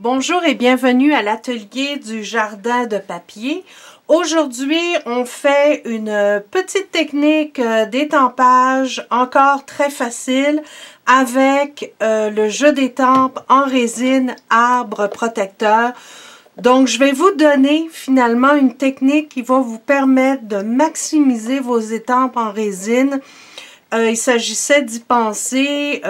Bonjour et bienvenue à l'atelier du jardin de papier. Aujourd'hui, on fait une petite technique d'étampage encore très facile avec le jeu d'étampes en résine arbre protecteur. Donc, je vais vous donner finalement une technique qui va vous permettre de maximiser vos étampes en résine. Il s'agissait d'y penser.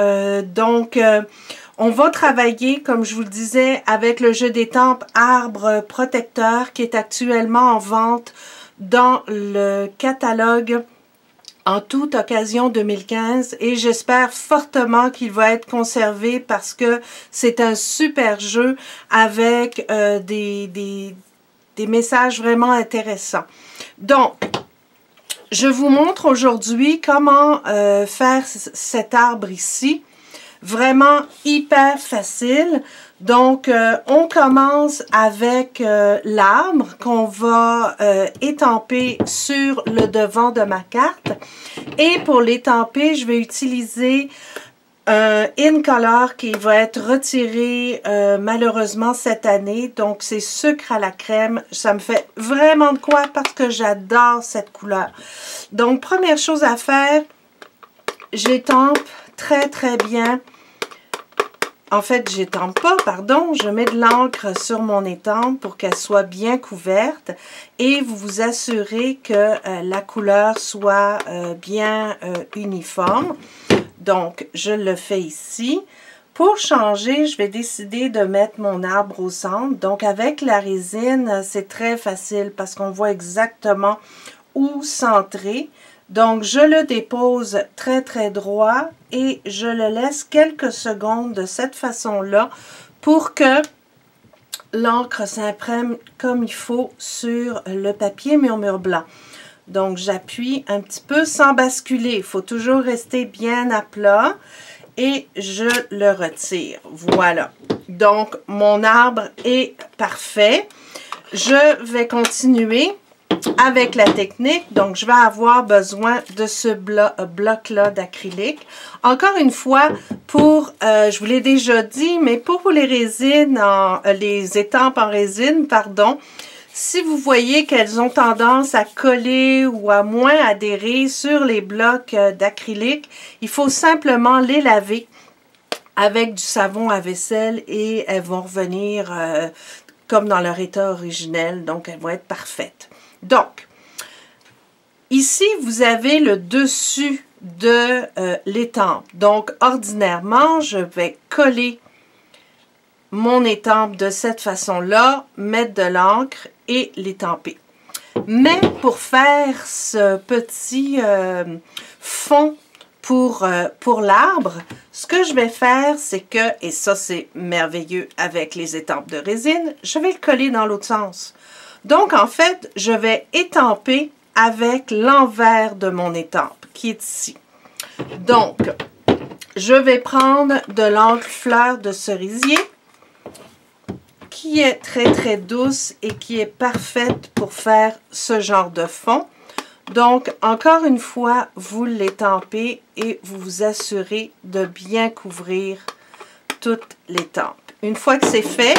On va travailler, comme je vous le disais, avec le jeu d'étampes arbre protecteur qui est actuellement en vente dans le catalogue en toute occasion 2015 et j'espère fortement qu'il va être conservé parce que c'est un super jeu avec des messages vraiment intéressants. Donc, je vous montre aujourd'hui comment faire cet arbre ici. Vraiment hyper facile. Donc, on commence avec l'arbre qu'on va étamper sur le devant de ma carte. Et pour l'étamper, je vais utiliser un InColor qui va être retiré malheureusement cette année. Donc, c'est sucre à la crème. Ça me fait vraiment de quoi parce que j'adore cette couleur. Donc, première chose à faire, j'étampe très bien. En fait, j'étampe pas, pardon, je mets de l'encre sur mon étampe pour qu'elle soit bien couverte et vous vous assurez que la couleur soit bien uniforme. Donc, je le fais ici. Pour changer, je vais décider de mettre mon arbre au centre. Donc, avec la résine, c'est très facile parce qu'on voit exactement où centrer. Donc, je le dépose très droit et je le laisse quelques secondes de cette façon-là pour que l'encre s'imprègne comme il faut sur le papier murmure blanc. Donc, j'appuie un petit peu sans basculer. Il faut toujours rester bien à plat et je le retire. Voilà. Donc, mon arbre est parfait. Je vais continuer avec la technique, donc je vais avoir besoin de ce bloc-là d'acrylique. Encore une fois, je vous l'ai déjà dit, mais pour les résines, les étampes en résine, pardon, si vous voyez qu'elles ont tendance à coller ou à moins adhérer sur les blocs d'acrylique, il faut simplement les laver avec du savon à vaisselle et elles vont revenir comme dans leur état originel, donc elles vont être parfaites. Donc, ici, vous avez le dessus de l'étampe. Donc, ordinairement, je vais coller mon étampe de cette façon-là, mettre de l'encre et l'étamper. Mais pour faire ce petit fond pour l'arbre, ce que je vais faire, c'est que, et ça c'est merveilleux avec les étampes de résine, je vais le coller dans l'autre sens. Donc, en fait, je vais étamper avec l'envers de mon étampe, qui est ici. Donc, je vais prendre de l'encre fleur de cerisier, qui est très douce et qui est parfaite pour faire ce genre de fond. Donc, encore une fois, vous l'étampez et vous vous assurez de bien couvrir toute l'étampe. Une fois que c'est fait,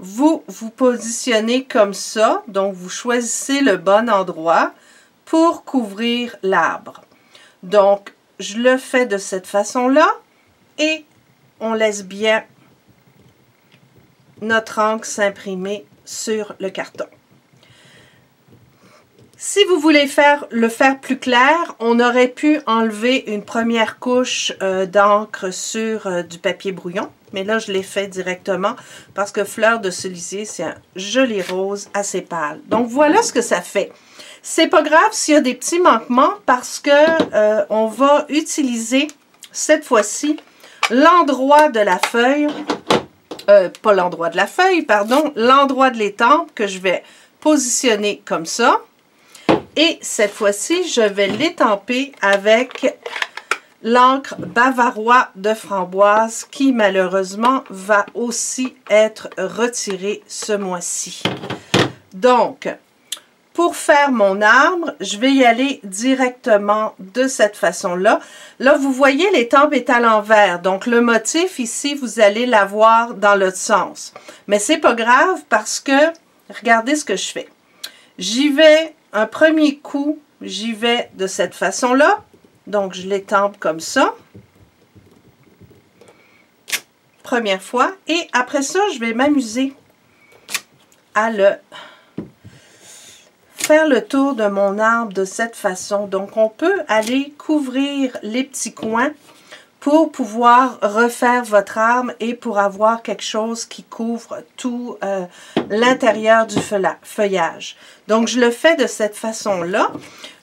vous vous positionnez comme ça, donc vous choisissez le bon endroit pour couvrir l'arbre. Donc, je le fais de cette façon-là et on laisse bien notre encre s'imprimer sur le carton. Si vous voulez le faire plus clair, on aurait pu enlever une première couche d'encre sur du papier brouillon. Mais là, je l'ai fait directement parce que fleur de cerisier, c'est un joli rose assez pâle. Donc, voilà ce que ça fait. C'est pas grave s'il y a des petits manquements parce que on va utiliser cette fois-ci l'endroit de la feuille, pas l'endroit de la feuille, pardon, l'endroit de l'étampe que je vais positionner comme ça. Et cette fois-ci, je vais l'étamper avec l'encre bavarois de framboise qui malheureusement va aussi être retirée ce mois-ci. Donc, pour faire mon arbre, je vais y aller directement de cette façon-là. Là, vous voyez, l'étampe est à l'envers. Donc, le motif ici, vous allez l'avoir dans l'autre sens. Mais c'est pas grave parce que, regardez ce que je fais. J'y vais un premier coup, j'y vais de cette façon-là. Donc, je l'étampe comme ça. Première fois. Et après ça, je vais m'amuser à faire le tour de mon arbre de cette façon. Donc, on peut aller couvrir les petits coins pour pouvoir refaire votre arbre et pour avoir quelque chose qui couvre tout l'intérieur du feuillage. Donc, je le fais de cette façon-là.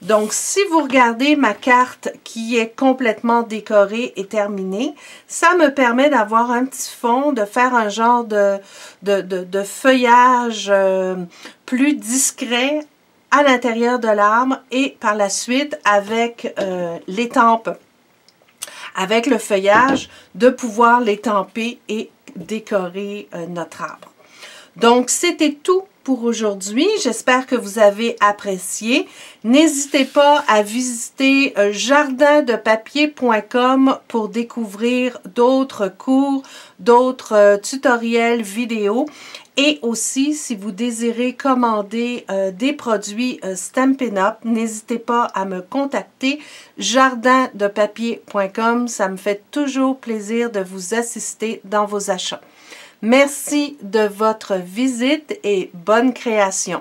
Donc, si vous regardez ma carte qui est complètement décorée et terminée, ça me permet d'avoir un petit fond, de faire un genre de feuillage plus discret à l'intérieur de l'arbre et par la suite avec l'étampe, avec le feuillage, de pouvoir l'étamper et décorer notre arbre. Donc, c'était tout pour aujourd'hui. J'espère que vous avez apprécié. N'hésitez pas à visiter jardindepapier.com pour découvrir d'autres cours, d'autres tutoriels vidéo. Et aussi, si vous désirez commander des produits Stampin' Up, n'hésitez pas à me contacter, jardindepapier.com. Ça me fait toujours plaisir de vous assister dans vos achats. Merci de votre visite et bonne création.